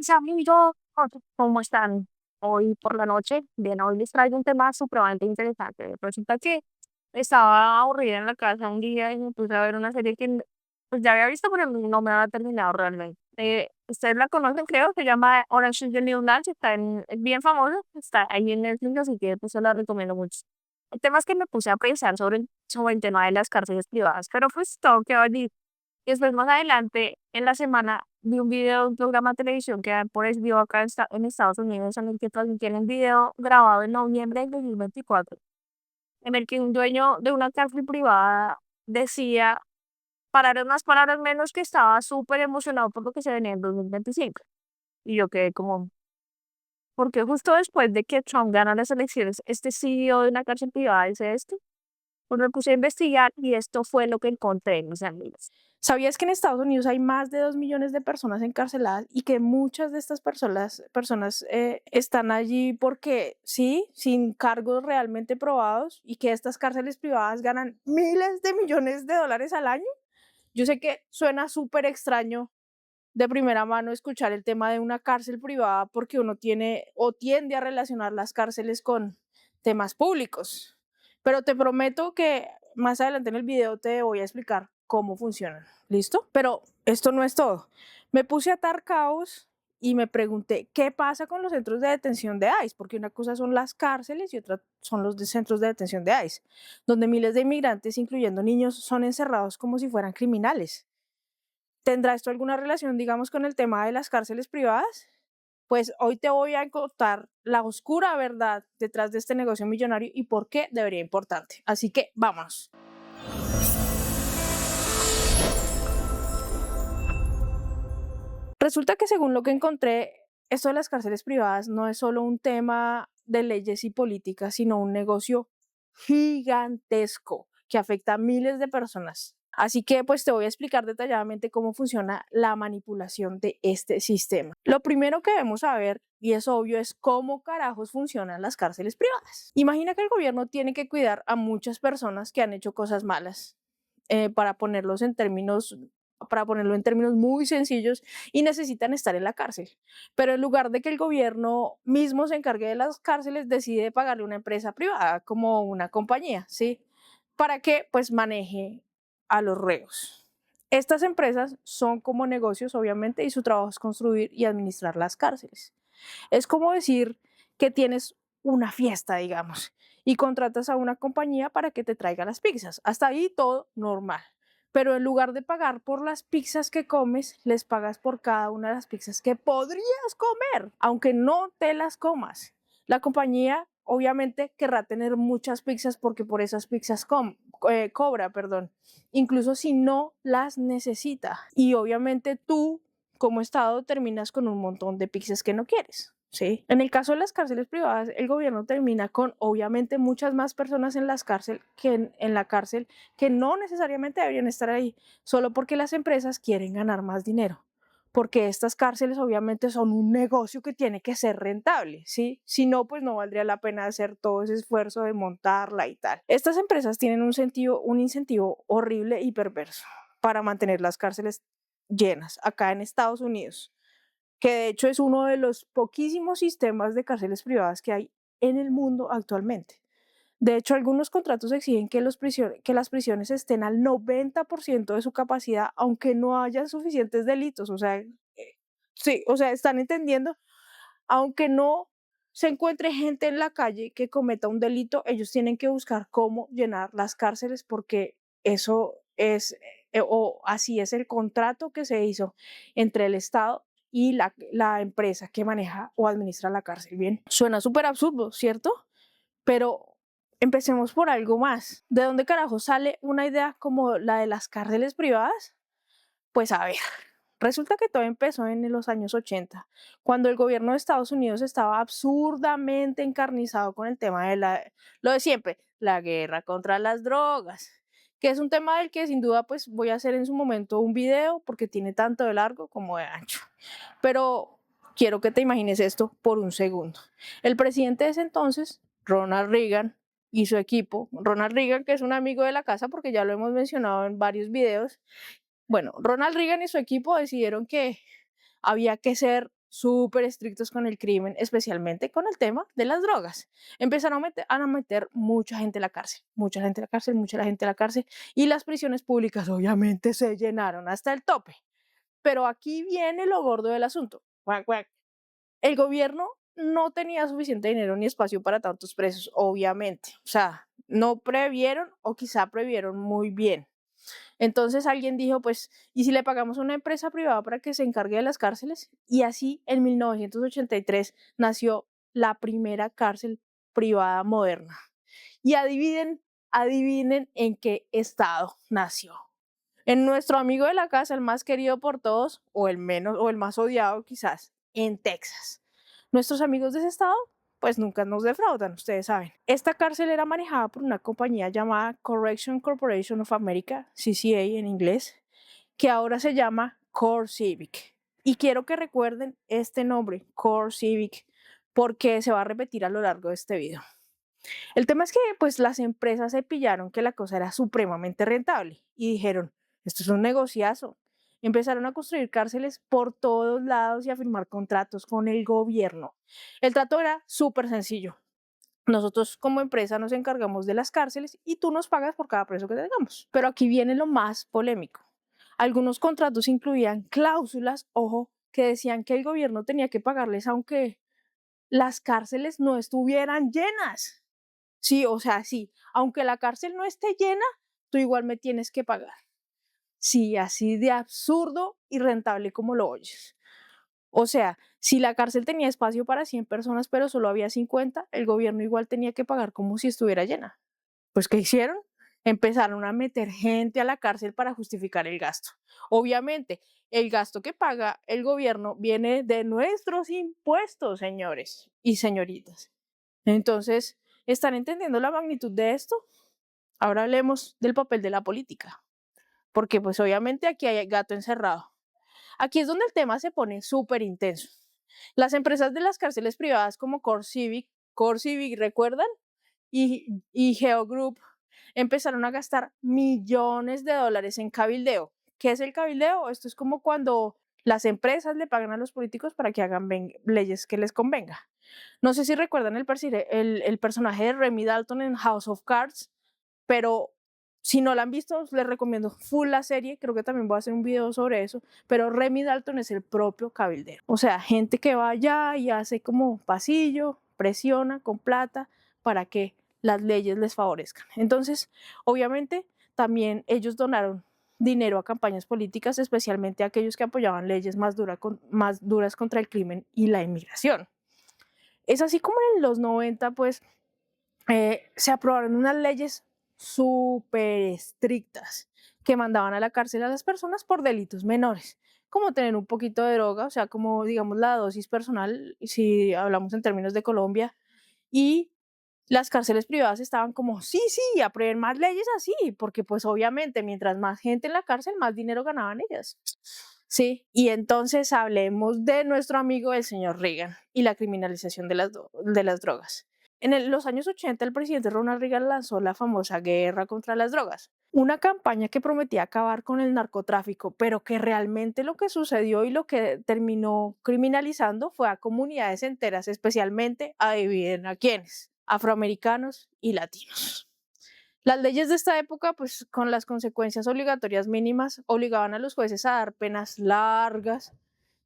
Mis amigos, ¿cómo están? Hoy por la noche, bien, hoy les traigo un tema supremamente interesante. Resulta que estaba aburrida en la casa un día y me puse a ver una serie que pues ya había visto, pero no me había terminado realmente. Ustedes la conocen, creo, se llama Orange is the New Black, es bien famosa, está ahí en Netflix, así que pues se la recomiendo mucho. El tema es que me puse a pensar sobre el tema de las cárceles privadas, pero pues todo quedó allí. Y después más adelante, en la semana, vi un video de un programa de televisión que dan por HBO acá en Estados Unidos, en el que transmitían un video grabado en noviembre del 2024, en el que un dueño de una cárcel privada decía, para unas palabras menos, que estaba súper emocionado por lo que se venía en 2025. Y yo quedé como, porque justo después de que Trump gana las elecciones, este CEO de una cárcel privada dice esto. Pues me puse a investigar y esto fue lo que encontré, mis amigos. ¿Sabías que en Estados Unidos hay más de 2 millones de personas encarceladas y que muchas de estas personas están allí porque sí, sin cargos realmente probados y que estas cárceles privadas ganan miles de millones de dólares al año? Yo sé que suena súper extraño de primera mano escuchar el tema de una cárcel privada porque uno tiene o tiende a relacionar las cárceles con temas públicos, pero te prometo que más adelante en el video te voy a explicar cómo funcionan. ¿Listo? Pero esto no es todo. Me puse a atar caos y me pregunté qué pasa con los centros de detención de ICE, porque una cosa son las cárceles y otra son los centros de detención de ICE, donde miles de inmigrantes, incluyendo niños, son encerrados como si fueran criminales. ¿Tendrá esto alguna relación, digamos, con el tema de las cárceles privadas? Pues hoy te voy a contar la oscura verdad detrás de este negocio millonario y por qué debería importante. Así que vámonos. Resulta que según lo que encontré, esto de las cárceles privadas no es solo un tema de leyes y políticas, sino un negocio gigantesco que afecta a miles de personas. Así que pues te voy a explicar detalladamente cómo funciona la manipulación de este sistema. Lo primero que debemos saber, y es obvio, es cómo carajos funcionan las cárceles privadas. Imagina que el gobierno tiene que cuidar a muchas personas que han hecho cosas malas, para ponerlos en términos para ponerlo en términos muy sencillos, y necesitan estar en la cárcel. Pero en lugar de que el gobierno mismo se encargue de las cárceles, decide pagarle a una empresa privada como una compañía, ¿sí? Para que pues maneje a los reos. Estas empresas son como negocios, obviamente, y su trabajo es construir y administrar las cárceles. Es como decir que tienes una fiesta, digamos, y contratas a una compañía para que te traiga las pizzas. Hasta ahí todo normal. Pero en lugar de pagar por las pizzas que comes, les pagas por cada una de las pizzas que podrías comer, aunque no te las comas. La compañía obviamente querrá tener muchas pizzas porque por esas pizzas cobra, perdón, incluso si no las necesita. Y obviamente tú, como Estado, terminas con un montón de pizzas que no quieres. Sí. En el caso de las cárceles privadas, el gobierno termina con obviamente muchas más personas en las cárcel en la cárcel que no necesariamente deberían estar ahí, solo porque las empresas quieren ganar más dinero. Porque estas cárceles obviamente son un negocio que tiene que ser rentable, ¿sí? Si no, pues no valdría la pena hacer todo ese esfuerzo de montarla y tal. Estas empresas tienen un incentivo horrible y perverso para mantener las cárceles llenas acá en Estados Unidos, que de hecho es uno de los poquísimos sistemas de cárceles privadas que hay en el mundo actualmente. De hecho, algunos contratos exigen que las prisiones estén al 90% de su capacidad, aunque no hayan suficientes delitos. O sea, sí, o sea, están entendiendo, aunque no se encuentre gente en la calle que cometa un delito, ellos tienen que buscar cómo llenar las cárceles porque eso es, o así es el contrato que se hizo entre el Estado y la empresa que maneja o administra la cárcel. Bien, suena súper absurdo, ¿cierto? Pero empecemos por algo más. ¿De dónde carajo sale una idea como la de las cárceles privadas? Pues a ver, resulta que todo empezó en los años 80, cuando el gobierno de Estados Unidos estaba absurdamente encarnizado con el tema de lo de siempre, la guerra contra las drogas, que es un tema del que sin duda pues voy a hacer en su momento un video porque tiene tanto de largo como de ancho. Pero quiero que te imagines esto por un segundo. El presidente de ese entonces, Ronald Reagan, y su equipo, Ronald Reagan, que es un amigo de la casa porque ya lo hemos mencionado en varios videos, bueno, Ronald Reagan y su equipo decidieron que había que ser súper estrictos con el crimen, especialmente con el tema de las drogas. Empezaron a meter mucha gente a la cárcel, mucha gente a la cárcel, mucha gente a la cárcel, y las prisiones públicas obviamente se llenaron hasta el tope. Pero aquí viene lo gordo del asunto. Guac, guac. El gobierno no tenía suficiente dinero ni espacio para tantos presos, obviamente. O sea, no previeron o quizá previeron muy bien. Entonces alguien dijo, pues, ¿y si le pagamos a una empresa privada para que se encargue de las cárceles? Y así en 1983 nació la primera cárcel privada moderna. Y adivinen en qué estado nació. En nuestro amigo de la casa, el más querido por todos, o el menos, o el más odiado quizás, en Texas. Nuestros amigos de ese estado, pues nunca nos defraudan, ustedes saben. Esta cárcel era manejada por una compañía llamada Correction Corporation of America, CCA en inglés, que ahora se llama CoreCivic. Y quiero que recuerden este nombre, CoreCivic, porque se va a repetir a lo largo de este video. El tema es que pues las empresas se pillaron que la cosa era supremamente rentable y dijeron, esto es un negociazo. Empezaron a construir cárceles por todos lados y a firmar contratos con el gobierno. El trato era súper sencillo. Nosotros como empresa nos encargamos de las cárceles y tú nos pagas por cada preso que tengamos. Pero aquí viene lo más polémico. Algunos contratos incluían cláusulas, ojo, que decían que el gobierno tenía que pagarles aunque las cárceles no estuvieran llenas. Sí, o sea, sí, aunque la cárcel no esté llena, tú igual me tienes que pagar. Sí, así de absurdo y rentable como lo oyes. O sea, si la cárcel tenía espacio para 100 personas, pero solo había 50, el gobierno igual tenía que pagar como si estuviera llena. Pues, ¿qué hicieron? Empezaron a meter gente a la cárcel para justificar el gasto. Obviamente, el gasto que paga el gobierno viene de nuestros impuestos, señores y señoritas. Entonces, ¿están entendiendo la magnitud de esto? Ahora hablemos del papel de la política, porque pues obviamente aquí hay gato encerrado. Aquí es donde el tema se pone súper intenso. Las empresas de las cárceles privadas como CoreCivic, ¿recuerdan? Y GeoGroup empezaron a gastar millones de dólares en cabildeo. ¿Qué es el cabildeo? Esto es como cuando las empresas le pagan a los políticos para que hagan leyes que les convenga. No sé si recuerdan el personaje de Remy Dalton en House of Cards, pero si no la han visto, les recomiendo full la serie, creo que también voy a hacer un video sobre eso, pero Remy Dalton es el propio cabildero. O sea, gente que va allá y hace como pasillo, presiona con plata para que las leyes les favorezcan. Entonces, obviamente, también ellos donaron dinero a campañas políticas, especialmente a aquellos que apoyaban leyes más duras contra el crimen y la inmigración. Es así como en los 90, pues, se aprobaron unas leyes súper estrictas que mandaban a la cárcel a las personas por delitos menores, como tener un poquito de droga, o sea, como digamos la dosis personal, si hablamos en términos de Colombia, y las cárceles privadas estaban como, sí, sí, aprueben más leyes así, porque pues obviamente mientras más gente en la cárcel, más dinero ganaban ellas. Sí, y entonces hablemos de nuestro amigo el señor Reagan y la criminalización de las drogas. En los años 80, el presidente Ronald Reagan lanzó la famosa guerra contra las drogas, una campaña que prometía acabar con el narcotráfico, pero que realmente lo que sucedió y lo que terminó criminalizando fue a comunidades enteras, especialmente, adivinen a quiénes, afroamericanos y latinos. Las leyes de esta época, pues con las consecuencias obligatorias mínimas, obligaban a los jueces a dar penas largas,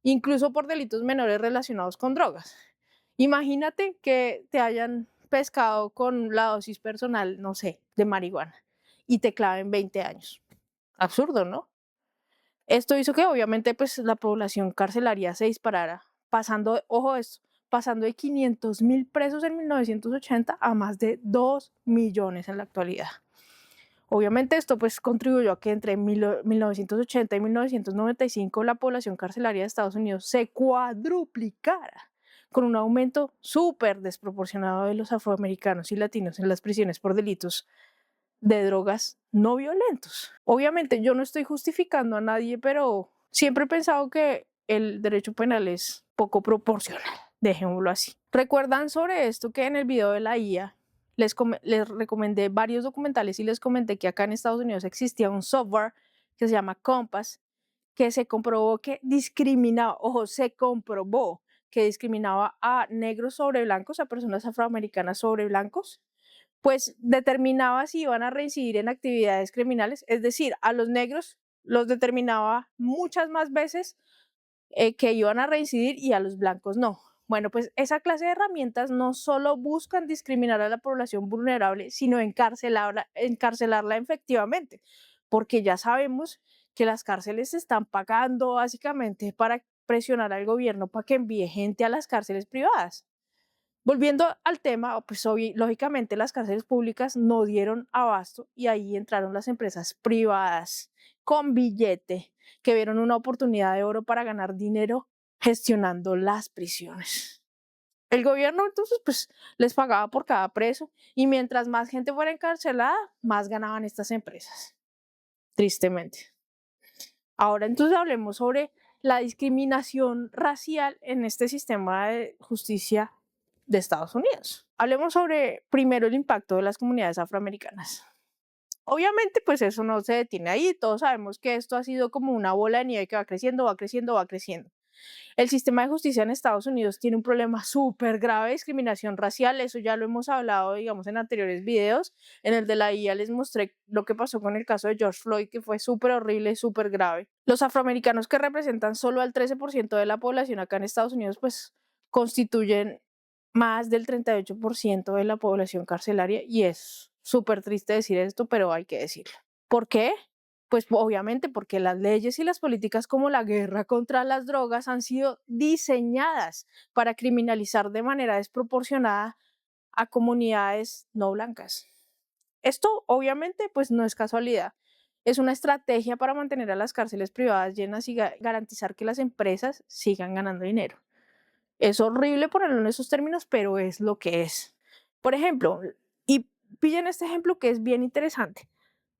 incluso por delitos menores relacionados con drogas. Imagínate que te hayan pescado con la dosis personal, no sé, de marihuana y te claven 20 años. Absurdo, ¿no? Esto hizo que obviamente pues la población carcelaria se disparara, pasando, ojo esto, pasando de 500.000 presos en 1980 a más de 2 millones en la actualidad. Obviamente esto pues contribuyó a que entre 1980 y 1995 la población carcelaria de Estados Unidos se cuadruplicara, con un aumento súper desproporcionado de los afroamericanos y latinos en las prisiones por delitos de drogas no violentos. Obviamente yo no estoy justificando a nadie, pero siempre he pensado que el derecho penal es poco proporcional, dejémoslo así. ¿Recuerdan sobre esto que en el video de la IA les recomendé varios documentales y les comenté que acá en Estados Unidos existía un software que se llama Compass, que se comprobó que discriminaba, ojo, se comprobó que discriminaba a negros sobre blancos, a personas afroamericanas sobre blancos, pues determinaba si iban a reincidir en actividades criminales, es decir, a los negros los determinaba muchas más veces que iban a reincidir y a los blancos no. Bueno, pues esa clase de herramientas no solo buscan discriminar a la población vulnerable, sino encarcelarla efectivamente, porque ya sabemos que las cárceles se están pagando básicamente para presionar al gobierno para que envíe gente a las cárceles privadas. Volviendo al tema, pues lógicamente las cárceles públicas no dieron abasto y ahí entraron las empresas privadas con billete que vieron una oportunidad de oro para ganar dinero gestionando las prisiones. El gobierno entonces pues les pagaba por cada preso y mientras más gente fuera encarcelada, más ganaban estas empresas, tristemente. Ahora entonces hablemos sobre la discriminación racial en este sistema de justicia de Estados Unidos. Hablemos sobre primero el impacto de las comunidades afroamericanas. Obviamente, pues eso no se detiene ahí, todos sabemos que esto ha sido como una bola de nieve que va creciendo, va creciendo, va creciendo. El sistema de justicia en Estados Unidos tiene un problema súper grave de discriminación racial, eso ya lo hemos hablado, digamos, en anteriores videos. En el de la IA les mostré lo que pasó con el caso de George Floyd, que fue súper horrible, súper grave. Los afroamericanos, que representan solo al 13% de la población acá en Estados Unidos, pues constituyen más del 38% de la población carcelaria y es súper triste decir esto, pero hay que decirlo. ¿Por qué? Pues obviamente porque las leyes y las políticas como la guerra contra las drogas han sido diseñadas para criminalizar de manera desproporcionada a comunidades no blancas. Esto obviamente pues no es casualidad. Es una estrategia para mantener a las cárceles privadas llenas y garantizar que las empresas sigan ganando dinero. Es horrible ponerlo en esos términos, pero es lo que es. Por ejemplo, y pillen este ejemplo que es bien interesante.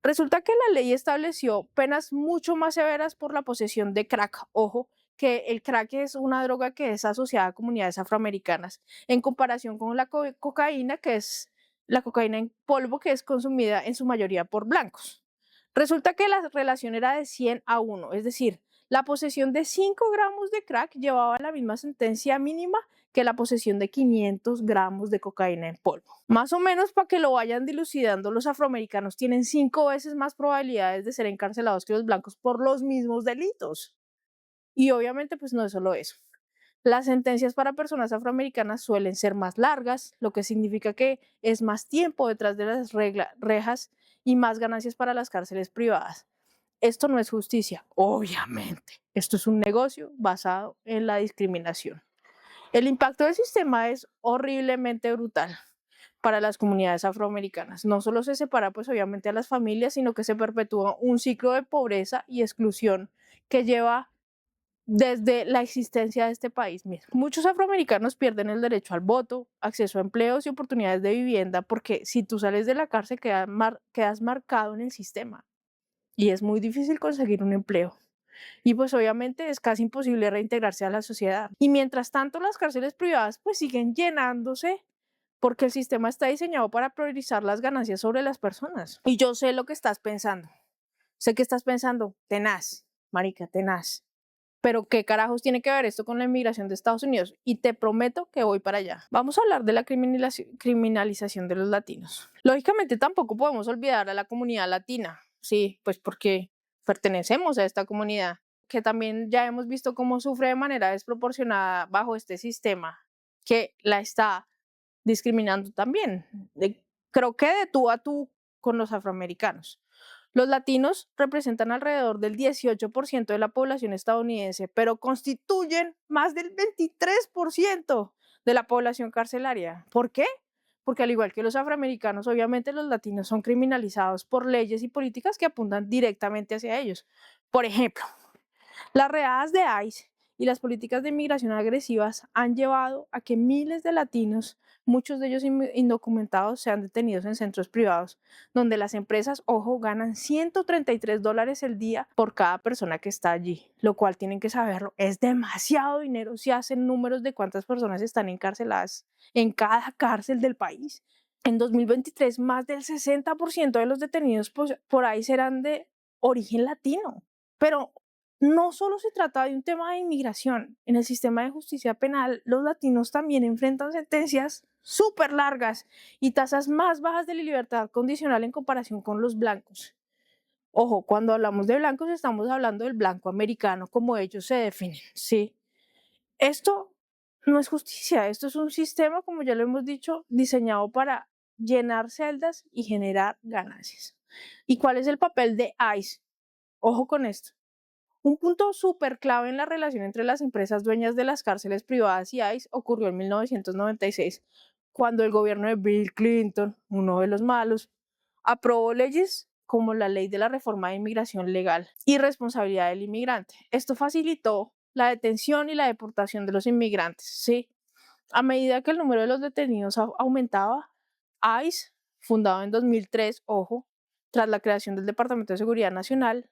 Resulta que la ley estableció penas mucho más severas por la posesión de crack. Ojo, que el crack es una droga que es asociada a comunidades afroamericanas, en comparación con la cocaína, que es la cocaína en polvo, que es consumida en su mayoría por blancos. Resulta que la relación era de 100-1, es decir, la posesión de 5 gramos de crack llevaba la misma sentencia mínima que la posesión de 500 gramos de cocaína en polvo. Más o menos para que lo vayan dilucidando, los afroamericanos tienen 5 veces más probabilidades de ser encarcelados que los blancos por los mismos delitos. Y obviamente pues no es solo eso. Las sentencias para personas afroamericanas suelen ser más largas, lo que significa que es más tiempo detrás de las rejas y más ganancias para las cárceles privadas. Esto no es justicia, obviamente. Esto es un negocio basado en la discriminación. El impacto del sistema es horriblemente brutal para las comunidades afroamericanas. No solo se separa pues obviamente a las familias, sino que se perpetúa un ciclo de pobreza y exclusión que lleva desde la existencia de este país mismo. Muchos afroamericanos pierden el derecho al voto, acceso a empleos y oportunidades de vivienda porque si tú sales de la cárcel quedas marcado en el sistema y es muy difícil conseguir un empleo. Y pues obviamente es casi imposible reintegrarse a la sociedad. Y mientras tanto las cárceles privadas pues siguen llenándose porque el sistema está diseñado para priorizar las ganancias sobre las personas. Y yo sé lo que estás pensando. Sé que estás pensando, tenaz, marica, tenaz. Pero ¿qué carajos tiene que ver esto con la inmigración de Estados Unidos? Y te prometo que voy para allá. Vamos a hablar de la criminalización de los latinos. Lógicamente tampoco podemos olvidar a la comunidad latina. Sí, pues porque pertenecemos a esta comunidad, que también ya hemos visto cómo sufre de manera desproporcionada bajo este sistema, que la está discriminando también. Creo que de tú a tú con los afroamericanos. Los latinos representan alrededor del 18% de la población estadounidense, pero constituyen más del 23% de la población carcelaria. ¿Por qué? Porque al igual que los afroamericanos, obviamente los latinos son criminalizados por leyes y políticas que apuntan directamente hacia ellos. Por ejemplo, las redadas de ICE y las políticas de inmigración agresivas han llevado a que miles de latinos, muchos de ellos indocumentados, sean detenidos en centros privados, donde las empresas, ojo, ganan $133 el día por cada persona que está allí, lo cual tienen que saberlo, es demasiado dinero si hacen números de cuántas personas están encarceladas en cada cárcel del país. En 2023, más del 60% de los detenidos por ahí serán de origen latino. Pero No solo se trata de un tema de inmigración. En el sistema de justicia penal, los latinos también enfrentan sentencias súper largas y tasas más bajas de libertad condicional en comparación con los blancos. Ojo, cuando hablamos de blancos estamos hablando del blanco americano como ellos se definen, ¿sí? Esto no es justicia, esto es un sistema, como ya lo hemos dicho, diseñado para llenar celdas y generar ganancias. ¿Y cuál es el papel de ICE? Ojo con esto. Un punto súper clave en la relación entre las empresas dueñas de las cárceles privadas y ICE ocurrió en 1996, cuando el gobierno de Bill Clinton, uno de los malos, aprobó leyes como la ley de la reforma de inmigración legal y responsabilidad del inmigrante. Esto facilitó la detención y la deportación de los inmigrantes, ¿sí? A medida que el número de los detenidos aumentaba, ICE, fundado en 2003, ojo, tras la creación del Departamento de Seguridad Nacional,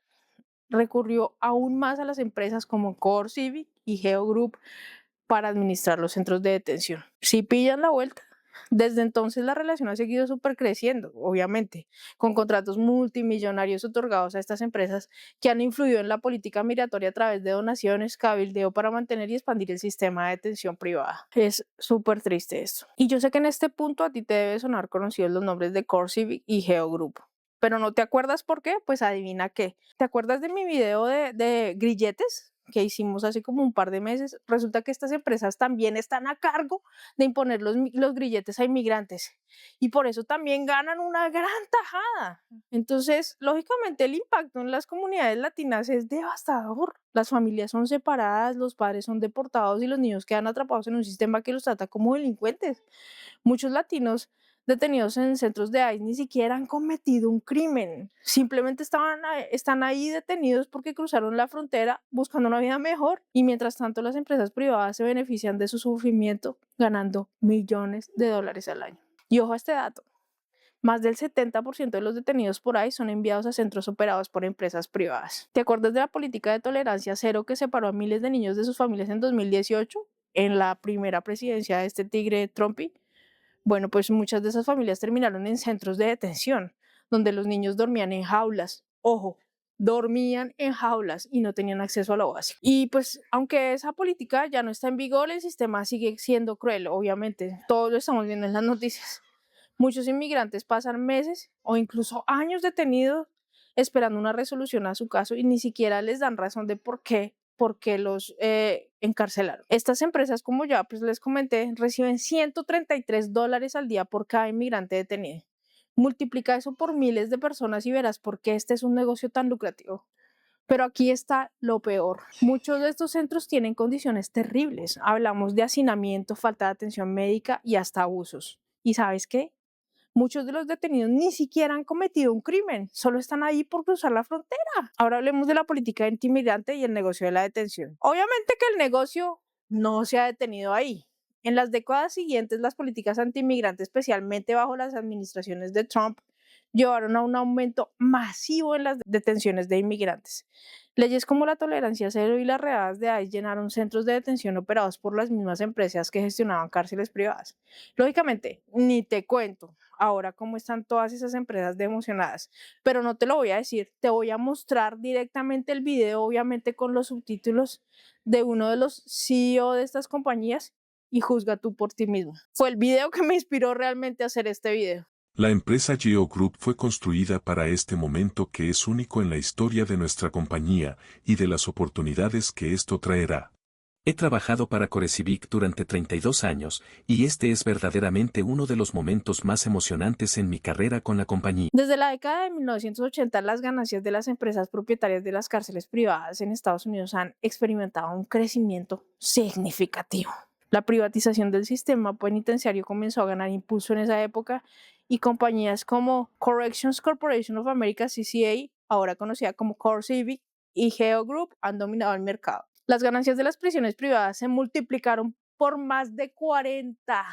recurrió aún más a las empresas como CoreCivic y GeoGroup para administrar los centros de detención. Si pillan la vuelta, desde entonces la relación ha seguido súper creciendo, obviamente, con contratos multimillonarios otorgados a estas empresas que han influido en la política migratoria a través de donaciones, cabildeo para mantener y expandir el sistema de detención privada. Es súper triste esto. Y yo sé que en este punto a ti te debe sonar conocidos los nombres de CoreCivic y GeoGroup. Pero no te acuerdas por qué, pues adivina qué. ¿Te acuerdas de mi video de grilletes que hicimos hace como un par de meses? Resulta que estas empresas también están a cargo de imponer los grilletes a inmigrantes y por eso también ganan una gran tajada. Entonces, lógicamente, el impacto en las comunidades latinas es devastador. Las familias son separadas, los padres son deportados y los niños quedan atrapados en un sistema que los trata como delincuentes. Muchos latinos detenidos en centros de ICE ni siquiera han cometido un crimen, simplemente están ahí detenidos porque cruzaron la frontera buscando una vida mejor y mientras tanto las empresas privadas se benefician de su sufrimiento ganando millones de dólares al año. Y ojo a este dato, más del 70% de los detenidos por ICE son enviados a centros operados por empresas privadas. ¿Te acuerdas de la política de tolerancia cero que separó a miles de niños de sus familias en 2018 en la primera presidencia de este tigre Trumpy? Bueno, pues muchas de esas familias terminaron en centros de detención, donde los niños dormían en jaulas. Ojo, dormían en jaulas y no tenían acceso a lo básico. Y pues, aunque esa política ya no está en vigor, el sistema sigue siendo cruel, obviamente. Todos lo estamos viendo en las noticias. Muchos inmigrantes pasan meses o incluso años detenidos esperando una resolución a su caso y ni siquiera les dan razón de por qué los encarcelaron. Estas empresas, como ya pues les comenté, reciben $133 al día por cada inmigrante detenido. Multiplica eso por miles de personas y verás por qué este es un negocio tan lucrativo. Pero aquí está lo peor. Muchos de estos centros tienen condiciones terribles. Hablamos de hacinamiento, falta de atención médica y hasta abusos. ¿Y sabes qué? Muchos de los detenidos ni siquiera han cometido un crimen, solo están ahí por cruzar la frontera. Ahora hablemos de la política intimidante y el negocio de la detención. Obviamente que el negocio no se ha detenido ahí. En las décadas siguientes, las políticas antiinmigrantes, especialmente bajo las administraciones de Trump, llevaron a un aumento masivo en las detenciones de inmigrantes. Leyes como la tolerancia cero y las redadas de ICE llenaron centros de detención operados por las mismas empresas que gestionaban cárceles privadas. Lógicamente, ni te cuento ahora cómo están todas esas empresas de emocionadas, pero no te lo voy a decir, te voy a mostrar directamente el video, obviamente con los subtítulos de uno de los CEO de estas compañías y juzga tú por ti mismo. Fue el video que me inspiró realmente a hacer este video. La empresa Geo Group fue construida para este momento que es único en la historia de nuestra compañía y de las oportunidades que esto traerá. He trabajado para CoreCivic durante 32 años, y este es verdaderamente uno de los momentos más emocionantes en mi carrera con la compañía. Desde la década de 1980, las ganancias de las empresas propietarias de las cárceles privadas en Estados Unidos han experimentado un crecimiento significativo. La privatización del sistema penitenciario comenzó a ganar impulso en esa época y compañías como Corrections Corporation of America, CCA, ahora conocida como CoreCivic, y Geo Group han dominado el mercado. Las ganancias de las prisiones privadas se multiplicaron por más de 40.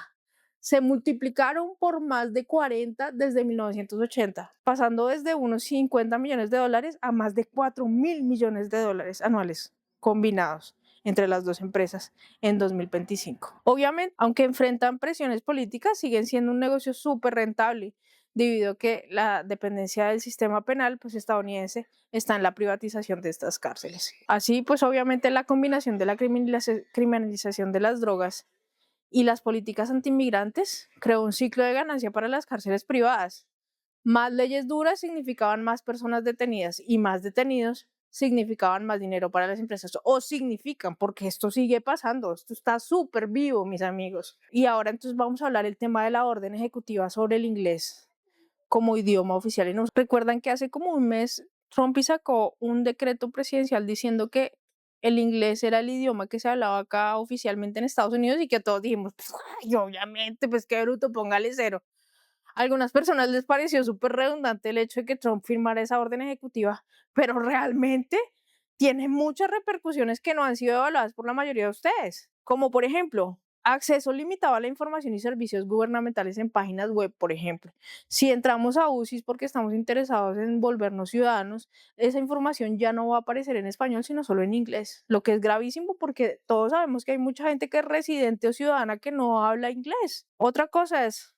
Se multiplicaron por más de 40 desde 1980, pasando desde unos $50 millones a más de $4.000 millones anuales combinados entre las dos empresas en 2025. Obviamente, aunque enfrentan presiones políticas, siguen siendo un negocio súper rentable. debido a que la dependencia del sistema penal pues, estadounidense está en la privatización de estas cárceles. Así, pues obviamente la combinación de la criminalización de las drogas y las políticas antimigrantes creó un ciclo de ganancia para las cárceles privadas. Más leyes duras significaban más personas detenidas y más detenidos significaban más dinero para las empresas, o significan, porque esto sigue pasando, esto está súper vivo, mis amigos. Y ahora entonces vamos a hablar el tema de la orden ejecutiva sobre el inglés como idioma oficial. Y nos recuerdan que hace como un mes Trump sacó un decreto presidencial diciendo que el inglés era el idioma que se hablaba acá oficialmente en Estados Unidos y que todos dijimos, pues, ay, obviamente, pues qué bruto, póngale cero. A algunas personas les pareció súper redundante el hecho de que Trump firmara esa orden ejecutiva, pero realmente tiene muchas repercusiones que no han sido evaluadas por la mayoría de ustedes, como por ejemplo, acceso limitado a la información y servicios gubernamentales en páginas web, por ejemplo. Si entramos a UCIS porque estamos interesados en volvernos ciudadanos, esa información ya no va a aparecer en español, sino solo en inglés, lo que es gravísimo porque todos sabemos que hay mucha gente que es residente o ciudadana que no habla inglés. Otra cosa es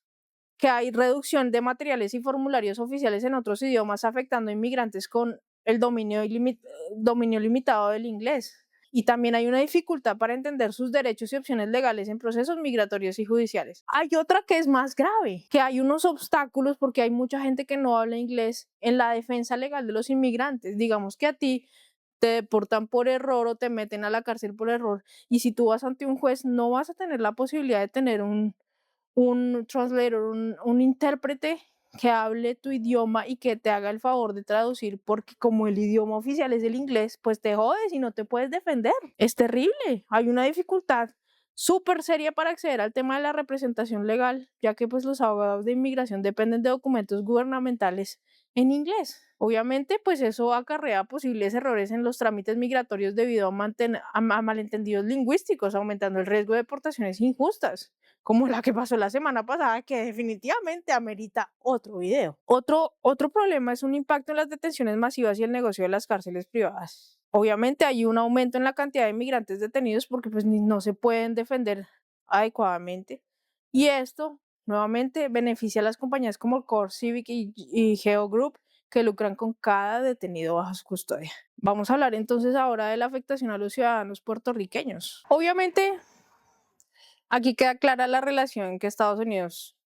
que hay reducción de materiales y formularios oficiales en otros idiomas afectando a inmigrantes con el dominio limitado del inglés. Y también hay una dificultad para entender sus derechos y opciones legales en procesos migratorios y judiciales. Hay otra que es más grave, que hay unos obstáculos porque hay mucha gente que no habla inglés en la defensa legal de los inmigrantes. Digamos que a ti te deportan por error o te meten a la cárcel por error, y si tú vas ante un juez no vas a tener la posibilidad de tener un translator, un intérprete que hable tu idioma y que te haga el favor de traducir, porque como el idioma oficial es el inglés, pues te jodes y no te puedes defender. Es terrible. Hay una dificultad súper seria para acceder al tema de la representación legal, ya que pues los abogados de inmigración dependen de documentos gubernamentales en inglés. Obviamente, pues eso acarrea posibles errores en los trámites migratorios debido a malentendidos lingüísticos, aumentando el riesgo de deportaciones injustas, como la que pasó la semana pasada, que definitivamente amerita otro video. Otro problema es un impacto en las detenciones masivas y el negocio de las cárceles privadas. Obviamente hay un aumento en la cantidad de inmigrantes detenidos porque pues no se pueden defender adecuadamente. Y esto, nuevamente, beneficia a las compañías como Core Civic y Geo Group, que lucran con cada detenido bajo su custodia. Vamos a hablar entonces ahora de la afectación a los ciudadanos puertorriqueños. Obviamente, aquí queda clara la relación que Estados Unidos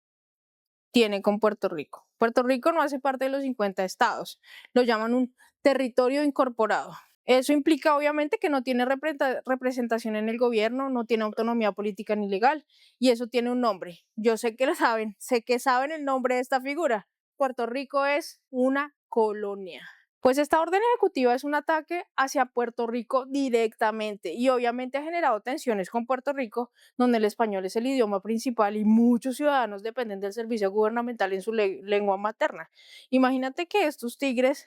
tiene con Puerto Rico. Puerto Rico no hace parte de los 50 estados, lo llaman un territorio incorporado. Eso implica obviamente que no tiene representación en el gobierno, no tiene autonomía política ni legal, y eso tiene un nombre. Yo sé que lo saben, sé que saben el nombre de esta figura. Puerto Rico es una colonia. Pues esta orden ejecutiva es un ataque hacia Puerto Rico directamente y obviamente ha generado tensiones con Puerto Rico, donde el español es el idioma principal y muchos ciudadanos dependen del servicio gubernamental en su lengua materna. Imagínate que estos tigres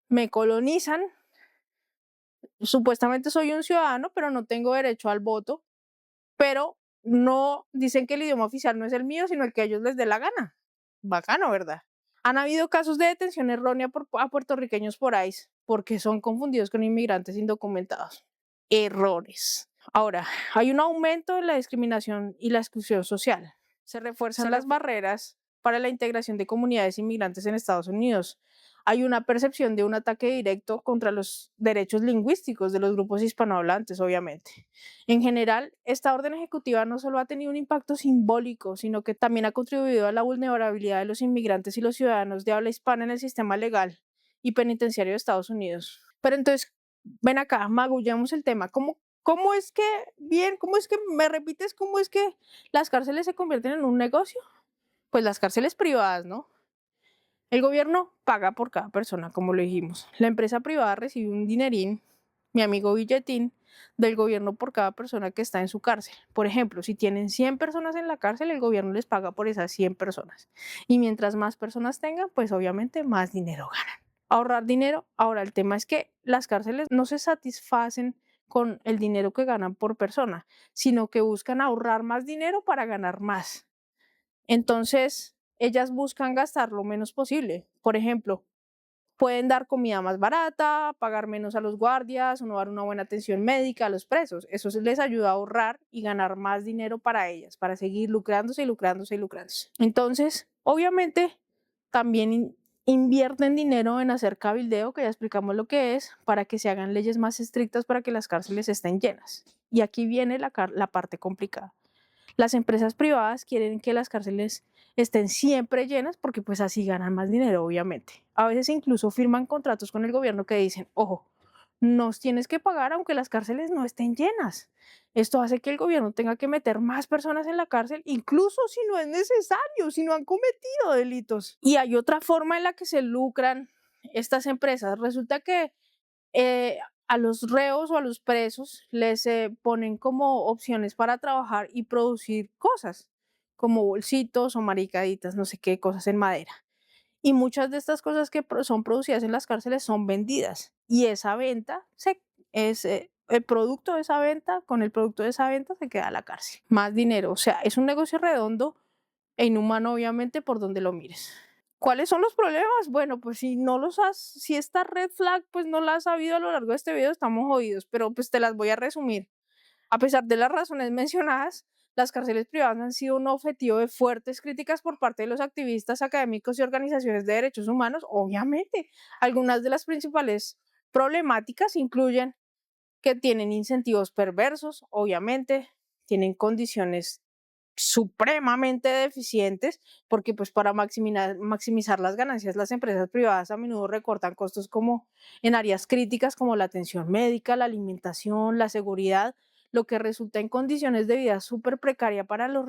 me colonizan, supuestamente soy un ciudadano, pero no tengo derecho al voto, pero no dicen que el idioma oficial no es el mío, sino el que a ellos les dé la gana. Bacano, ¿verdad? Han habido casos de detención errónea a puertorriqueños por ICE porque son confundidos con inmigrantes indocumentados. Errores. Ahora, hay un aumento en la discriminación y la exclusión social. Se refuerzan las barreras para la integración de comunidades inmigrantes en Estados Unidos. Hay una percepción de un ataque directo contra los derechos lingüísticos de los grupos hispanohablantes, obviamente. En general, esta orden ejecutiva no solo ha tenido un impacto simbólico, sino que también ha contribuido a la vulnerabilidad de los inmigrantes y los ciudadanos de habla hispana en el sistema legal y penitenciario de Estados Unidos. Pero entonces, ven acá, magullamos el tema. ¿Cómo es que, me repites, cómo es que las cárceles se convierten en un negocio? Pues las cárceles privadas, ¿no? El gobierno paga por cada persona, como lo dijimos. La empresa privada recibe un dinerín, mi amigo billetín, del gobierno por cada persona que está en su cárcel. Por ejemplo, si tienen 100 personas en la cárcel, el gobierno les paga por esas 100 personas. Y mientras más personas tengan, pues obviamente más dinero ganan. Ahorrar dinero. Ahora, el tema es que las cárceles no se satisfacen con el dinero que ganan por persona, sino que buscan ahorrar más dinero para ganar más. Entonces, ellas buscan gastar lo menos posible. Por ejemplo, pueden dar comida más barata, pagar menos a los guardias, o no dar una buena atención médica a los presos. Eso les ayuda a ahorrar y ganar más dinero para ellas, para seguir lucrándose y lucrándose y lucrándose. Entonces, obviamente, también invierten dinero en hacer cabildeo, que ya explicamos lo que es, para que se hagan leyes más estrictas para que las cárceles estén llenas. Y aquí viene la parte complicada. Las empresas privadas quieren que las cárceles estén siempre llenas porque pues así ganan más dinero, obviamente. A veces incluso firman contratos con el gobierno que dicen, ojo, nos tienes que pagar aunque las cárceles no estén llenas. Esto hace que el gobierno tenga que meter más personas en la cárcel, incluso si no es necesario, si no han cometido delitos. Y hay otra forma en la que se lucran estas empresas. Resulta que a los reos o a los presos les ponen como opciones para trabajar y producir cosas, como bolsitos o maricaditas, no sé qué, cosas en madera. Y muchas de estas cosas que son producidas en las cárceles son vendidas. Y esa venta es el producto de esa venta, con el producto de esa venta se queda la cárcel. Más dinero. O sea, es un negocio redondo e inhumano, obviamente, por donde lo mires. ¿Cuáles son los problemas? Bueno, pues si esta red flag pues no la has sabido a lo largo de este video, estamos jodidos, pero pues te las voy a resumir. A pesar de las razones mencionadas, las cárceles privadas han sido un objetivo de fuertes críticas por parte de los activistas académicos y organizaciones de derechos humanos. Obviamente, algunas de las principales problemáticas incluyen que tienen incentivos perversos, obviamente, tienen condiciones supremamente deficientes, porque pues para maximizar las ganancias, las empresas privadas a menudo recortan costos como en áreas críticas como la atención médica, la alimentación, la seguridad, lo que resulta en condiciones de vida súper precaria para los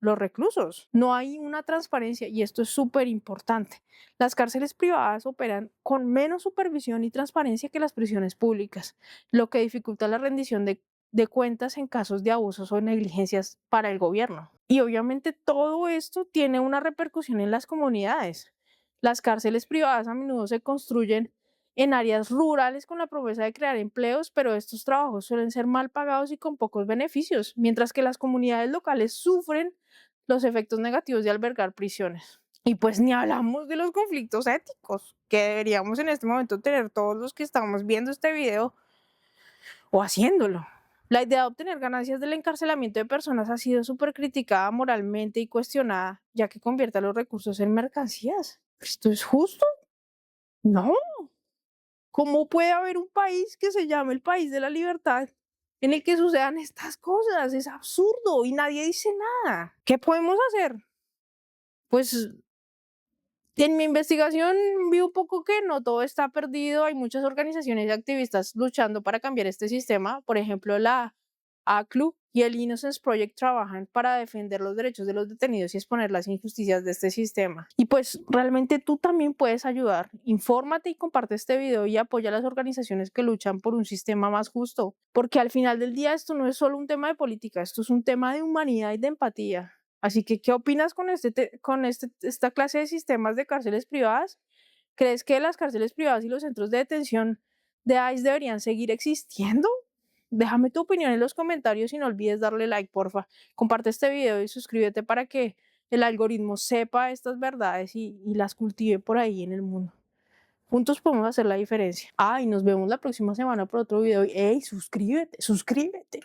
reclusos. No hay una transparencia y esto es súper importante. Las cárceles privadas operan con menos supervisión y transparencia que las prisiones públicas, lo que dificulta la rendición de cuentas en casos de abusos o negligencias para el gobierno. Y obviamente todo esto tiene una repercusión en las comunidades. Las cárceles privadas a menudo se construyen en áreas rurales con la promesa de crear empleos, pero estos trabajos suelen ser mal pagados y con pocos beneficios, mientras que las comunidades locales sufren los efectos negativos de albergar prisiones. Y pues ni hablamos de los conflictos éticos que deberíamos en este momento tener todos los que estamos viendo este video o haciéndolo. La idea de obtener ganancias del encarcelamiento de personas ha sido súper criticada moralmente y cuestionada, ya que convierte a los recursos en mercancías. ¿Esto es justo? No. ¿Cómo puede haber un país que se llame el país de la libertad en el que sucedan estas cosas? Es absurdo y nadie dice nada. ¿Qué podemos hacer? Pues en mi investigación vi un poco que no todo está perdido, hay muchas organizaciones y activistas luchando para cambiar este sistema, por ejemplo la ACLU y el Innocence Project trabajan para defender los derechos de los detenidos y exponer las injusticias de este sistema. Y pues realmente tú también puedes ayudar, infórmate y comparte este video y apoya a las organizaciones que luchan por un sistema más justo, porque al final del día esto no es solo un tema de política, esto es un tema de humanidad y de empatía. Así que, ¿qué opinas con esta clase de sistemas de cárceles privadas? ¿Crees que las cárceles privadas y los centros de detención de ICE deberían seguir existiendo? Déjame tu opinión en los comentarios y no olvides darle like, porfa. Comparte este video y suscríbete para que el algoritmo sepa estas verdades y las cultive por ahí en el mundo. Juntos podemos hacer la diferencia. Y nos vemos la próxima semana por otro video. ¡Ey, suscríbete!